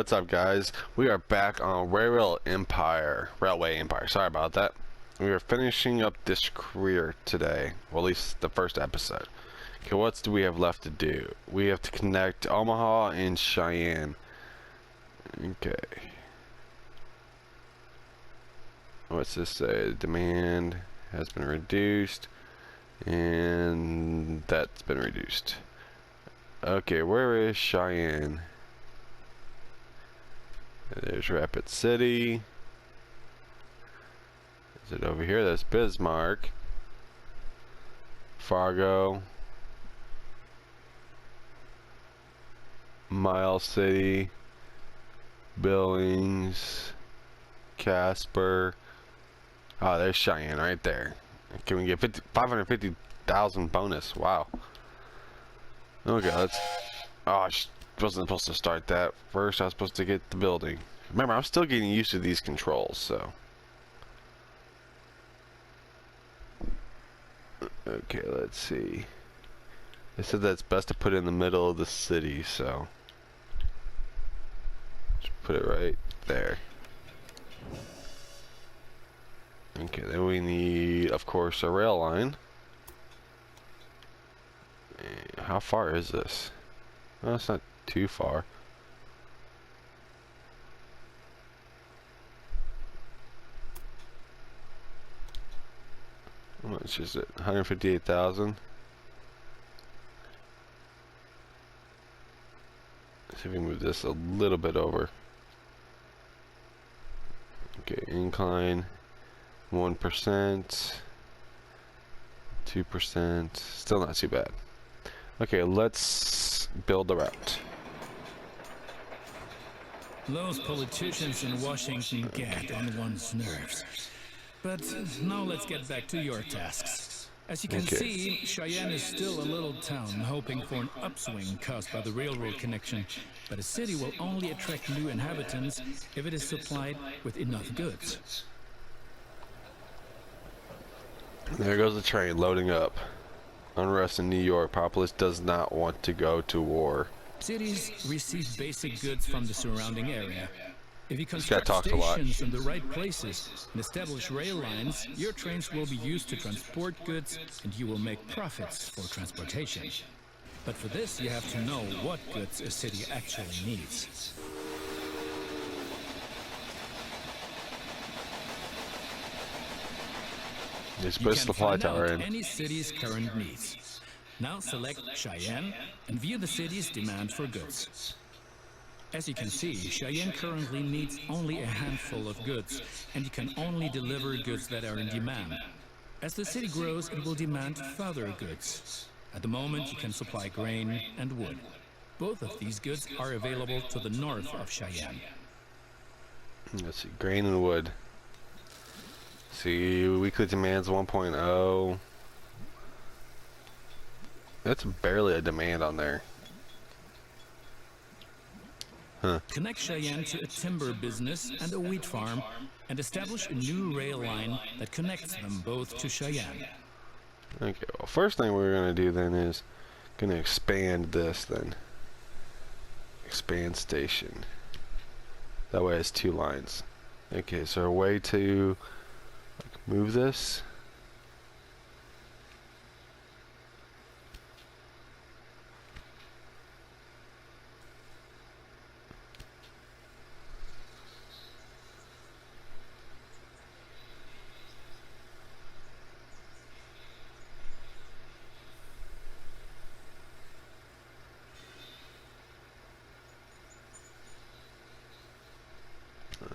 what's up, guys? We are back on Railway Empire. Sorry about that. We are finishing up this career today, well, at least the first episode. Okay, what do we have left to do? We have to connect Omaha and Cheyenne. Okay. What's this say? Demand has been reduced, and that's been reduced. Okay, where is Cheyenne? There's Rapid City. Is it over here? That's Bismarck. Fargo. Miles City. Billings. Casper. Oh, there's Cheyenne right there. Can we get 550,000 bonus? Wow. Okay, let's... Oh, I wasn't supposed to start that. First, I was supposed to get the building. Remember, I'm still getting used to these controls, so... Okay, let's see. They said that it's best to put it in the middle of the city, so... Just put it right there. Okay, then we need, of course, a rail line. How far is this? Well, it's not too far. How much is it? 158,000. Let's see if we move this a little bit over. Okay, incline 1%, 2%, still not too bad. Okay, let's build the route. Those politicians in Washington get on one's nerves. But now let's get back to your tasks. As you can see, Cheyenne is still a little town hoping for an upswing caused by the railroad connection. But a city will only attract new inhabitants if it is supplied with enough goods. There goes the train loading up. Unrest in New York. Populace does not want to go to war. Cities receive basic goods from the surrounding area. If you construct talks a lot. stations in the right places and establish rail lines, your trains will be used to transport goods and you will make profits for transportation. But for this, you have to know what goods a city actually needs. Just You put a can supply find tower out in. any city's current needs. Now select Cheyenne and view the city's demand for goods. As you can see, Cheyenne currently needs only a handful of goods, and you can only deliver goods that are in demand. As the city grows, it will demand further goods. At the moment, you can supply grain and wood. Both of these goods are available to the north of Cheyenne. Let's see, grain and wood. See, weekly demands 1.0. That's barely a demand on there. Huh. Connect Cheyenne to a timber business and a wheat farm, and establish a new rail line that connects them both to Cheyenne. Okay, well, first thing we're going to do then is going to expand this then. Expand station. That way it's 2 lines. Okay, so a way to move this.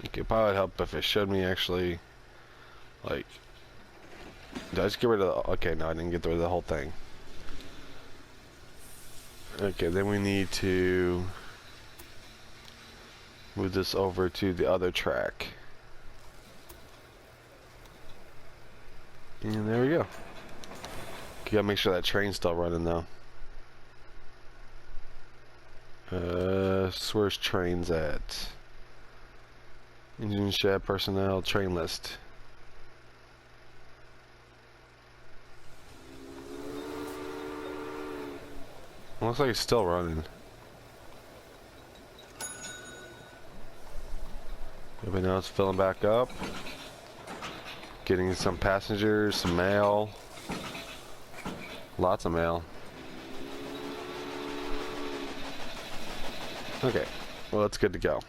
Okay, probably would help if it showed me actually, like, did I just get rid of the, okay, no, I didn't get rid of the whole thing. Okay, then we need to move this over to the other track. And there we go. You gotta make sure that train's still running though. So where's trains at? Engine shed, personnel, train list. Looks like it's still running. Everybody knows filling back up. Getting some passengers, some mail. Lots of mail. Okay, well, it's good to go.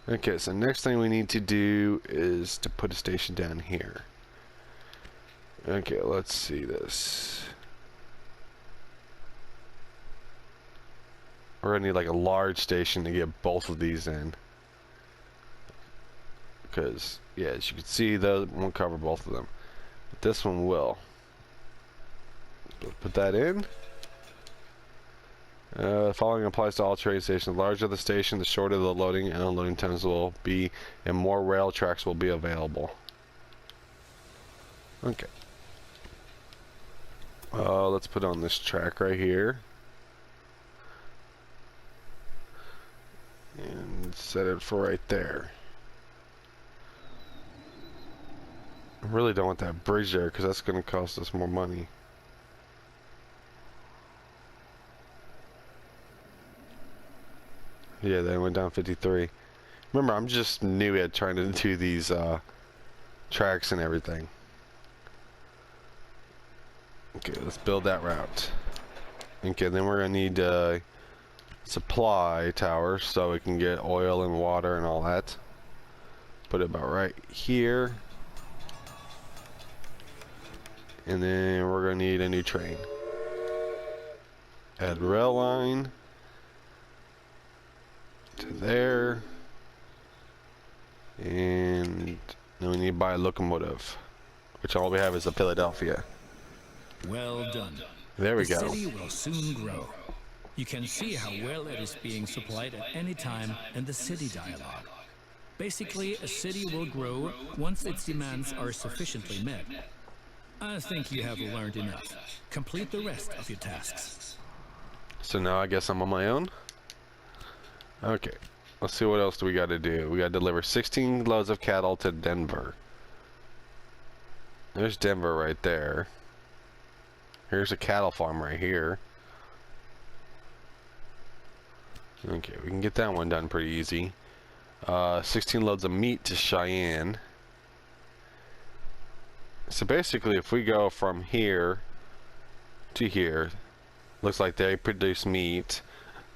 Okay, so next thing we need to do is to put a station down here. Okay, let's see this. We're gonna need like a large station to get both of these in. Because, yeah, as you can see, that won't cover both of them. But this one will. Put that in. Following applies to all train stations. The larger the station, the shorter the loading and unloading times will be, and more rail tracks will be available. Okay. Let's put on this track right here. And set it for right there. I really don't want that bridge there because that's going to cost us more money. Yeah, they went down 53. Remember, I'm just new at trying to do these tracks and everything. Okay, let's build that route. Okay, then we're going to need a supply tower so we can get oil and water and all that. Put it about right here. And then we're going to need a new train. Add rail line to there. And then we need to buy a locomotive, which all we have is a Philadelphia. Well done. There we go. The city will soon grow. You can see how well it is being supplied at any time in the city dialogue. Basically, a city will grow once its demands are sufficiently met. I think you have learned enough. Complete the rest of your tasks. So now I guess I'm on my own? Okay. Let's see what else do we got to do. We got to deliver 16 loads of cattle to Denver. There's Denver right there. Here's a cattle farm right here. Okay, we can get that one done pretty easy. 16 loads of meat to Cheyenne. So basically, if we go from here to here, looks like they produce meat.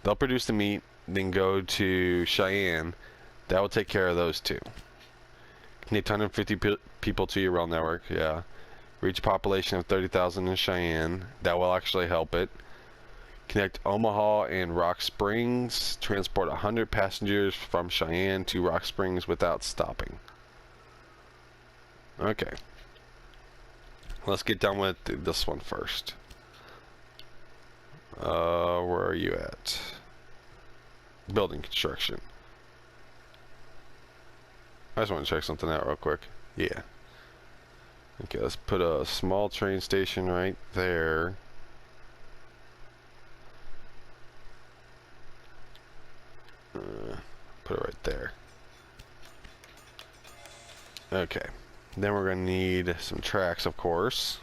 They'll produce the meat, then go to Cheyenne. That will take care of those two. Connect 150 people to your rail network, yeah. Reach a population of 30,000 in Cheyenne. That will actually help it. Connect Omaha and Rock Springs. Transport 100 passengers from Cheyenne to Rock Springs without stopping. Okay. Let's get done with this one first. Where are you at? Building construction. I just want to check something out real quick. Yeah. Okay, let's put a small train station right there. Put it right there. Okay. Then we're going to need some tracks, of course.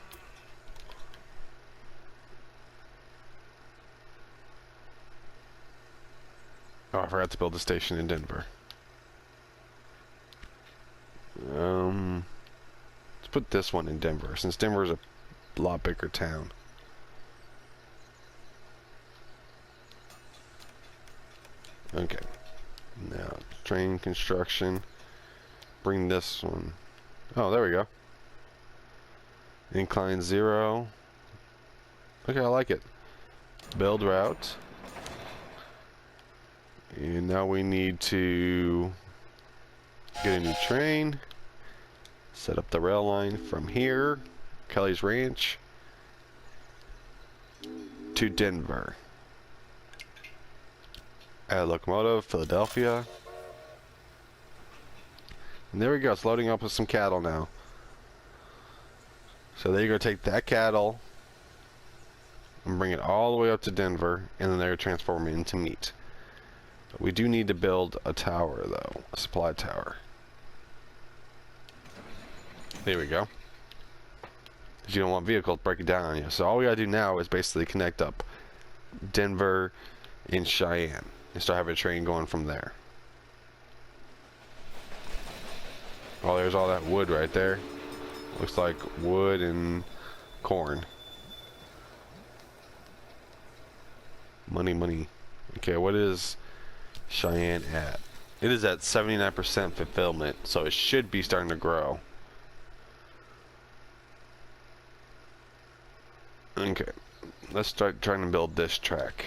Oh, I forgot to build a station in Denver. Let's put this one in Denver, since Denver is a lot bigger town. Okay. Now, train construction. Bring this one. Oh, there we go. Incline 0. Okay, I like it. Build route. And now we need to get a new train. Set up the rail line from here, Kelly's Ranch, to Denver. Add locomotive, Philadelphia. And there we go, it's loading up with some cattle now. So they're going to take that cattle and bring it all the way up to Denver, and then they're going to transform it into meat. But we do need to build a tower though, a supply tower. There we go. Because you don't want vehicles to break it down on you. So all we gotta do now is basically connect up Denver and Cheyenne and start having a train going from there. Oh, there's all that wood right there. Looks like wood and corn. Money, money. Okay, what is Cheyenne at? It is at 79% fulfillment, so it should be starting to grow. Okay, let's start trying to build this track.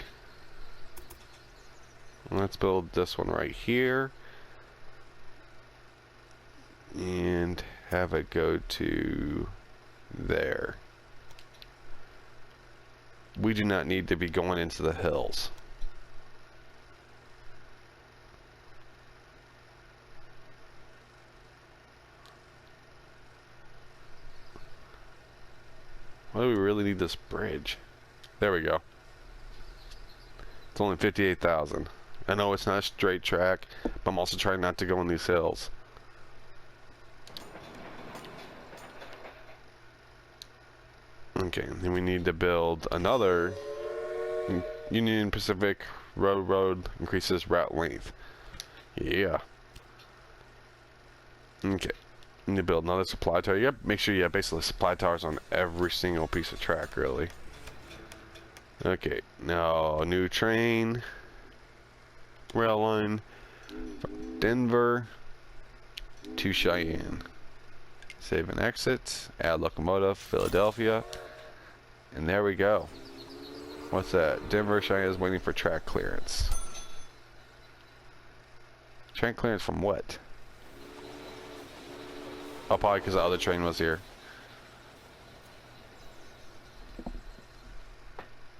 Let's build this one right here. And have it go to there. We do not need to be going into the hills. Why do we really need this bridge? There we go. It's only 58,000. I know it's not a straight track, but I'm also trying not to go in these hills. Okay, then we need to build another Union Pacific Road increases route length. Yeah. Okay. Need to build another supply tower. Yep, make sure you have basically supply towers on every single piece of track, really. Okay, now new train. Rail line from Denver to Cheyenne. Save and exit. Add locomotive, Philadelphia. And there we go. What's that? Denver, Cheyenne is waiting for track clearance. Track clearance from what? Oh, probably because the other train was here.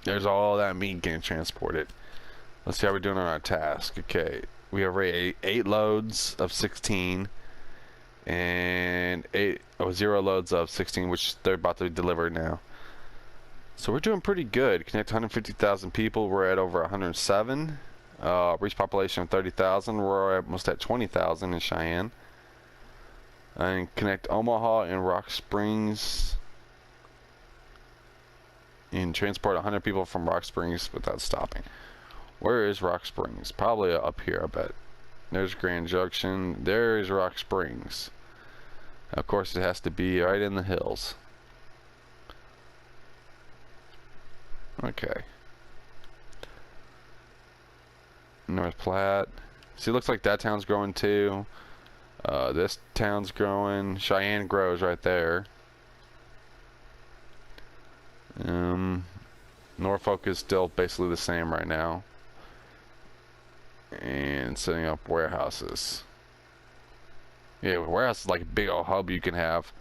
There's all that meat getting transported. Let's see how we're doing on our task. Okay, we have eight loads of 16 and 0 loads of 16, which they're about to be delivered now. So we're doing pretty good. Connect 150,000 people. We're at over 107. Reach population of 30,000. We're almost at 20,000 in Cheyenne. And connect Omaha and Rock Springs. And transport 100 people from Rock Springs without stopping. Where is Rock Springs? Probably up here, I bet. There's Grand Junction. There's Rock Springs. Of course, it has to be right in the hills. Okay. North Platte. See, it looks like that town's growing too. This town's growing. Cheyenne grows right there. Norfolk is still basically the same right now. And setting up warehouses. Yeah, warehouse is like a big old hub you can have.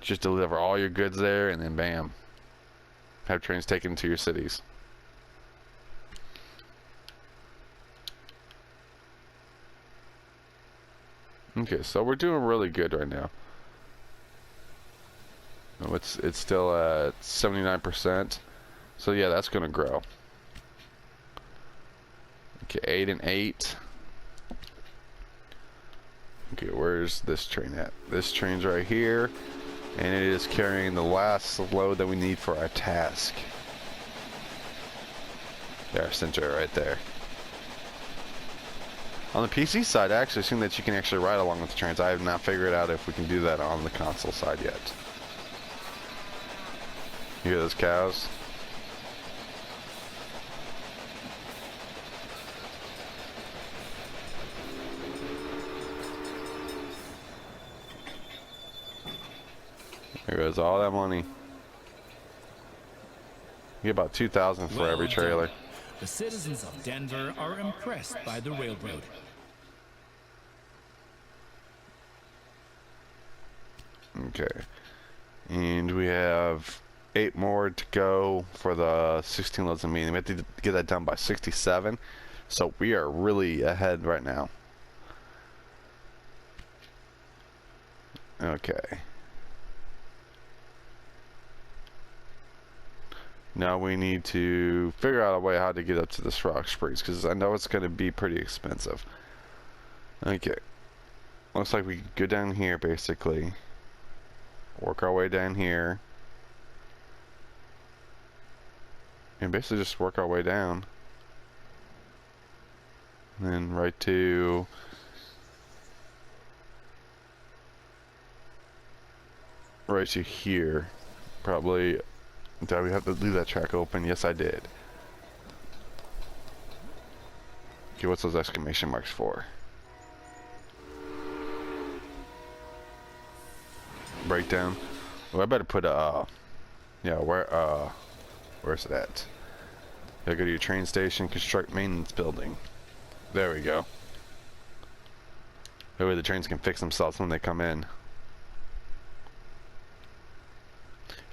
Just deliver all your goods there and then bam. Have trains taken to your cities. Okay, so we're doing really good right now. Oh, it's still at 79%. So yeah, that's gonna grow. Okay, 8 and 8. Okay, where's this train at? This train's right here, and it is carrying the last load that we need for our task. There, center right there. On the PC side, I actually seen that you can actually ride along with the trains. I have not figured out if we can do that on the console side yet. You hear those cows? There goes all that money. You get about 2,000 for every trailer. The citizens of Denver are impressed by the railroad. Okay. And we have 8 more to go for the 16 loads of meat. We have to get that done by 67. So we are really ahead right now. Okay. Now we need to figure out a way how to get up to this Rock Springs, because I know it's going to be pretty expensive. Okay. Looks like we go down here, basically. Work our way down here. And basically just work our way down. And then right to right to here. Probably. Did we have to leave that track open? Yes, I did. Okay, what's those exclamation marks for? Breakdown. Well, I better put yeah, where's it at? Gotta go to your train station, construct maintenance building. There we go. That way the trains can fix themselves when they come in.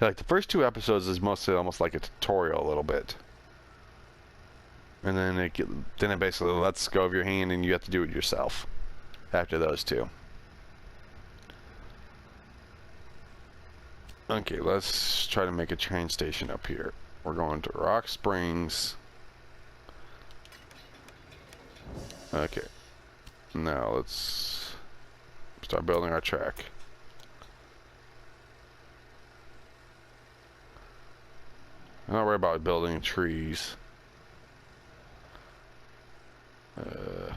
Yeah, like the first 2 episodes is mostly almost like a tutorial a little bit. And then it basically lets go of your hand and you have to do it yourself after those 2. Okay, let's try to make a train station up here. We're going to Rock Springs. Okay. Now let's start building our track. Don't worry about building trees. Let's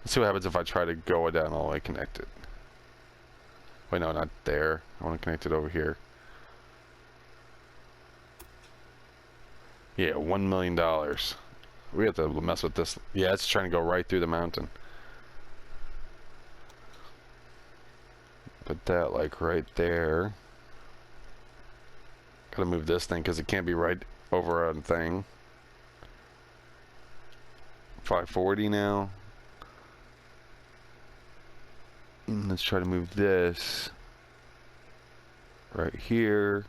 see what happens if I try to go down all the way connected. Wait, no, not there. I want to connect it over here. Yeah, $1 million. We have to mess with this. Yeah, it's trying to go right through the mountain. Put that like right there. Gotta move this thing because it can't be right over a thing. 540 now. And let's try to move this right here.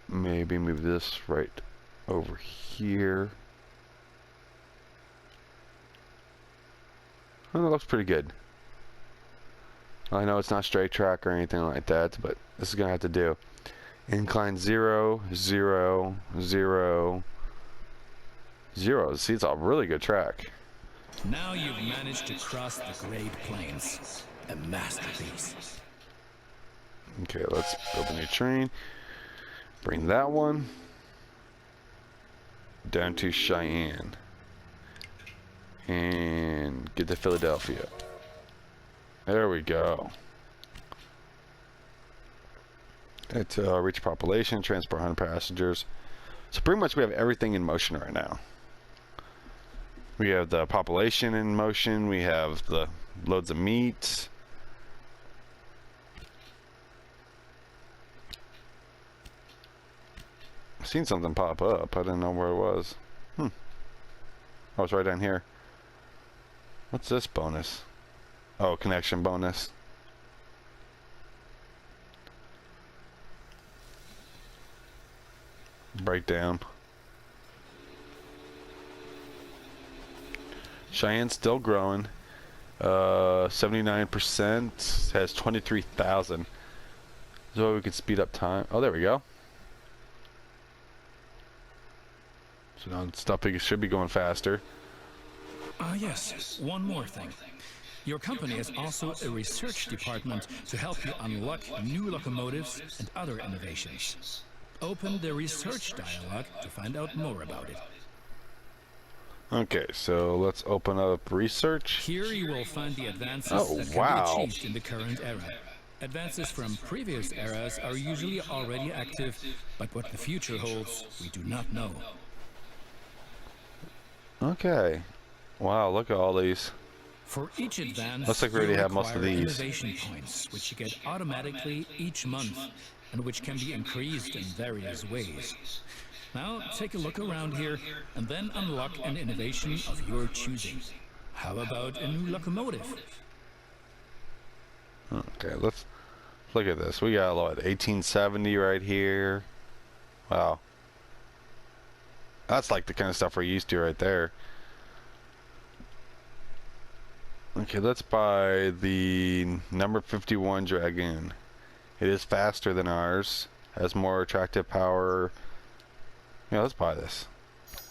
Maybe move this right over here. Oh, that looks pretty good. I know it's not straight track or anything like that, but this is gonna have to do. Incline 0, 0, 0, 0. See, it's a really good track. Now you've managed to cross the Great Plains. A masterpiece. Okay, let's build a new train. Bring that one down to Cheyenne. And get to Philadelphia. There we go. It's reach population, transport 100 passengers. So pretty much we have everything in motion right now. We have the population in motion. We have the loads of meat. I've seen something pop up. I didn't know where it was. Oh, it's right down here. What's this bonus? Oh, connection bonus. Breakdown. Cheyenne's still growing. 79% has 23,000. So we can speed up time. Oh, there we go. So now stuff should be going faster. Yes, one more thing. Your company has also a research department to help you unlock new locomotives and other innovations. Open the research dialogue to find out more about it. Okay, so let's open up research. Here you will find the advances that can be achieved in the current era. Advances from previous eras are usually already active, but what the future holds, we do not know. Okay. Wow, look at all these. For each advance, looks like we already have most of these. Innovation points, which you get automatically each month, and which can be increased in various ways. Now, take a look around here, and then unlock an innovation of your choosing. How about a new locomotive? Okay, let's look at this. We got a lot, 1870 right here. Wow. That's like the kind of stuff we're used to right there. Okay, let's buy the number 51 Dragoon. It is faster than ours, has more attractive power. Yeah, let's buy this.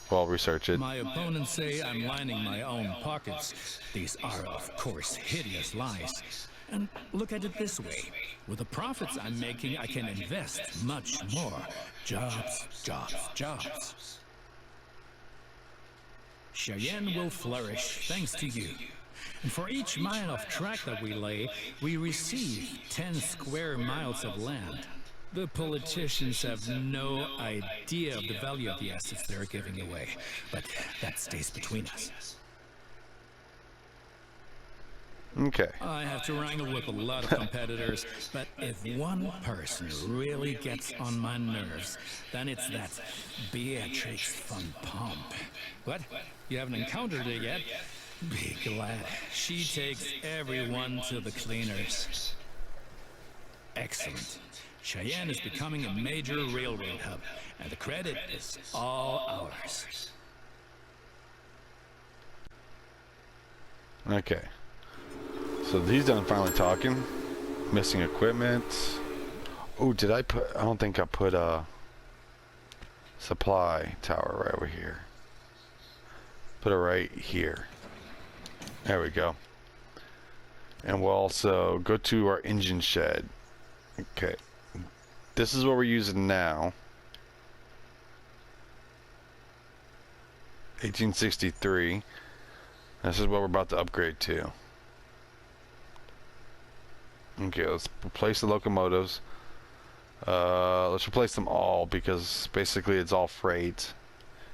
Well, research it. My opponents say I'm lining my own pockets. These are, of course, hideous lies. And look at it this way. With the profits I'm making, I can invest much more. Jobs, jobs, jobs. Cheyenne will flourish thanks to you. And for each mile of track that we lay, we receive 10 square miles of land. The politicians have no idea of the value of the assets they're giving away, but that stays between us. Okay. I have to wrangle with a lot of competitors, but if one person really gets on my nerves, then it's that Beatrix von Pomp. What? You haven't encountered her yet? Be glad. She takes everyone to the cleaners. Excellent. Cheyenne is becoming a major railroad hub, and the credit is all ours. Okay. So he's done finally talking. Missing equipment. Oh, did I put... I don't think I put a supply tower right over here. Put it right here. There we go. And we'll also go to our engine shed. Okay. This is what we're using now. 1863. This is what we're about to upgrade to. Okay, let's replace the locomotives. Let's replace them all because basically it's all freight.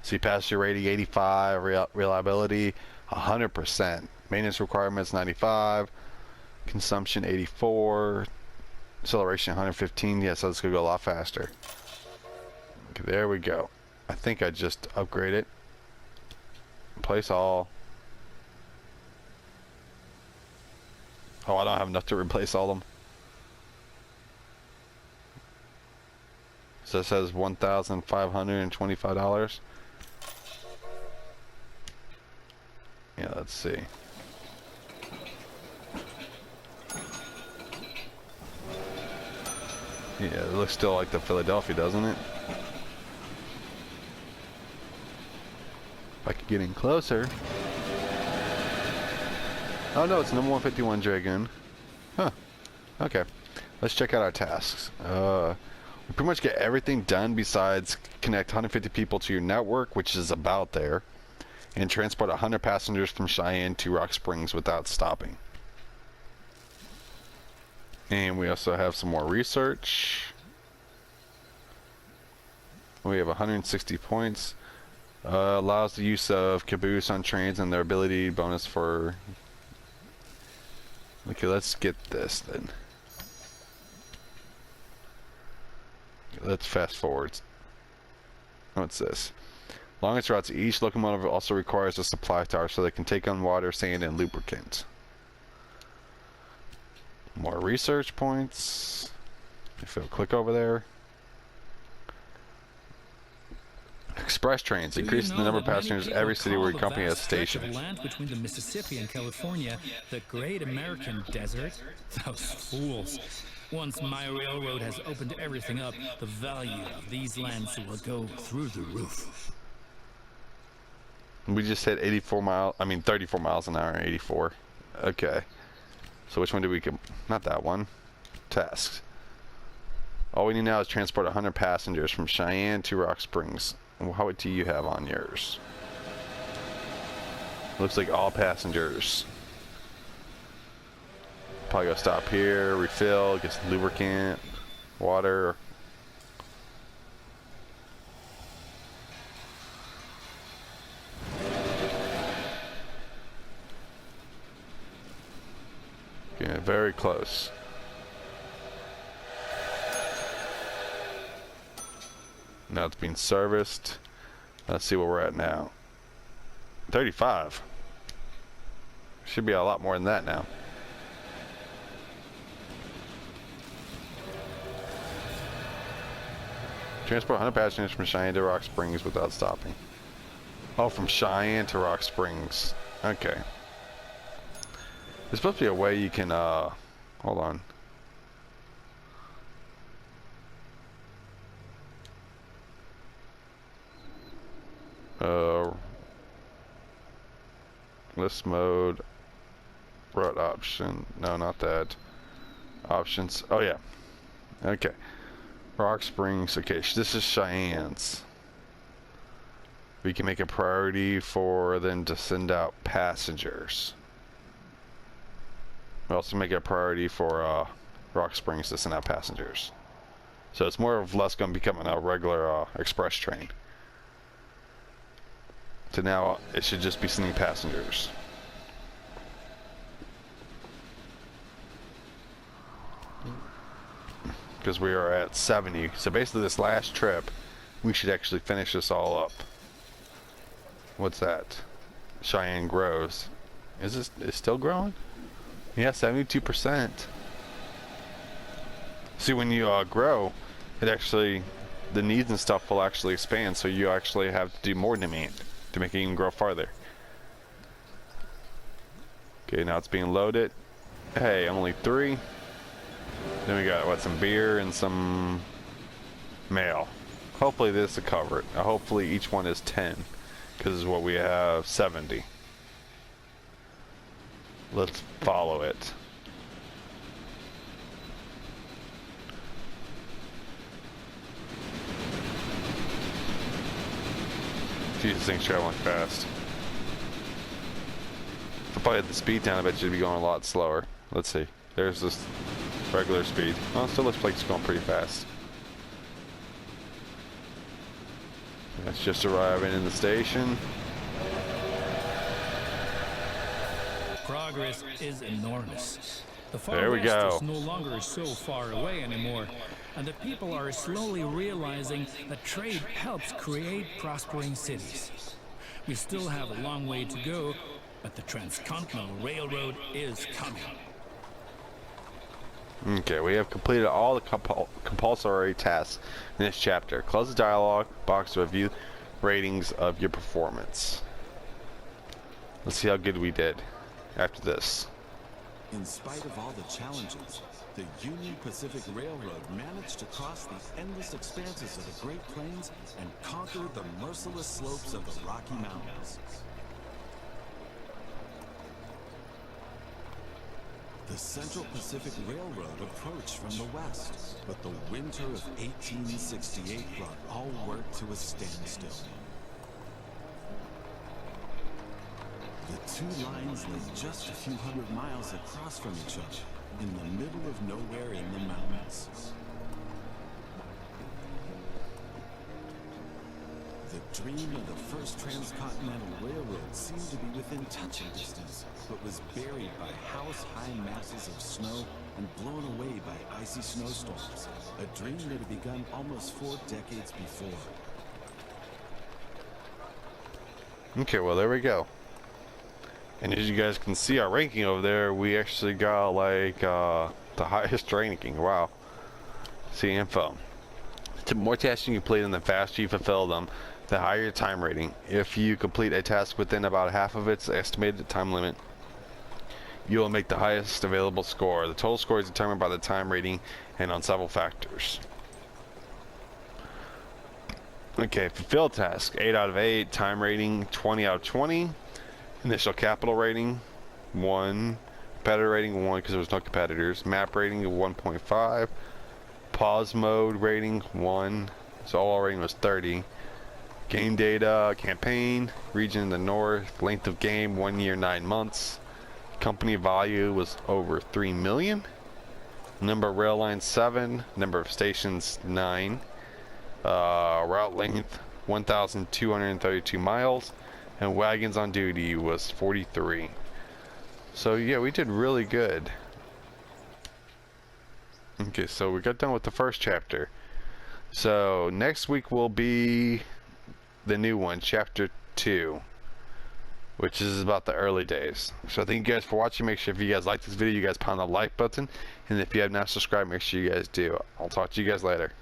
See, passenger rating 85, reliability 100%, maintenance requirements 95, consumption 84, acceleration 115. Yes, that's gonna go a lot faster. Okay, there we go. I think I just upgraded. Replace all. Oh, I don't have enough to replace all of them. So it says $1,525. Yeah, let's see. Yeah, it looks still like the Philadelphia, doesn't it? If I could get in closer. Oh no, it's number 151 Dragoon. Huh. Okay. Let's check out our tasks. We pretty much get everything done besides connect 150 people to your network, which is about there, and transport 100 passengers from Cheyenne to Rock Springs without stopping. And we also have some more research. We have 160 points. Allows the use of caboose on trains and their ability bonus for... Okay, let's get this then. Let's fast forward. What's this? Longest routes. Each locomotive also requires a supply tower so they can take on water, sand, and lubricant. More research points. If you'll click over there. Express trains. Increase the number of passengers every city where your company has stations. Land between the Mississippi and California, the Great American Desert. Those fools. Once my railroad has opened everything up, the value of these lands will go through the roof. We just hit 34 miles an hour, 84. Okay. So which one do we get? Not that one. Tasks. All we need now is transport 100 passengers from Cheyenne to Rock Springs. How do you have on yours? Looks like all passengers. Probably go stop here, refill, get some lubricant, water. Okay, very close. Now it's being serviced. Let's see where we're at now. 35. Should be a lot more than that now. Transport 100 passengers from Cheyenne to Rock Springs without stopping. Oh, from Cheyenne to Rock Springs. Okay. There's supposed to be a way you can, hold on. List mode. Route option. No, not that. Options. Oh, yeah. Okay. Rock Springs. Okay, this is Cheyenne's. We can make a priority for them to send out passengers. We also make it a priority for Rock Springs to send out passengers. So it's more or less going to become a regular express train. So now it should just be sending passengers. Because we are at 70. So basically this last trip, we should actually finish this all up. What's that? Cheyenne grows. Is it still growing? Yeah, 72%. See, when you grow, it actually, the needs and stuff will actually expand, so you actually have to do more demand to make it even grow farther. Okay, now it's being loaded. Hey, only 3. Then we got, what, some beer and some mail. Hopefully this will cover it. Hopefully each one is 10, because this is what we have 70. Let's follow it. Jesus, things traveling fast. If I had the speed down, I bet you'd be going a lot slower. Let's see. There's this regular speed. Well, it still looks like it's going pretty fast. It's just arriving in the station. Progress is enormous. The far There we west go. is no longer so far away anymore, and the people are slowly realizing that trade helps create prospering cities. We still have a long way to go, but the Transcontinental Railroad is coming. Okay, we have completed all the compulsory tasks in this chapter. Close the dialogue box to review ratings of your performance. Let's see how good we did after this. In spite of all the challenges, the Union Pacific Railroad managed to cross the endless expanses of the Great Plains and conquer the merciless slopes of the Rocky Mountains. The Central Pacific Railroad approached from the west, but the winter of 1868 brought all work to a standstill. The two lines lay just a few hundred miles across from each other, in the middle of nowhere in the mountains. The dream of the first transcontinental railroad seemed to be within touching distance, but was buried by house-high masses of snow and blown away by icy snowstorms, a dream that had begun almost 4 decades before. Okay, well, there we go. And as you guys can see our ranking over there, we actually got like the highest ranking. Wow. See info. The more tasks you complete and the faster you fulfill them, the higher your time rating. If you complete a task within about half of its estimated time limit, you will make the highest available score. The total score is determined by the time rating and on several factors. Okay, fulfill task 8 out of 8, time rating 20 out of 20. Initial capital rating 1, competitor rating 1 because there was no competitors, map rating 1.5, pause mode rating 1, so overall rating was 30, game data, campaign, region in the north, length of game 1 year 9 months, company value was over 3 million, number of rail lines 7, number of stations 9, route length 1,232 miles, and wagons on duty was 43. So yeah, we did really good. Okay, so we got done with the first chapter. So next week will be the new one, chapter 2, which is about the early days. So thank you guys for watching. Make sure if you guys like this video, you guys pound the like button, and if you have not subscribed, make sure you guys do. I'll talk to you guys later.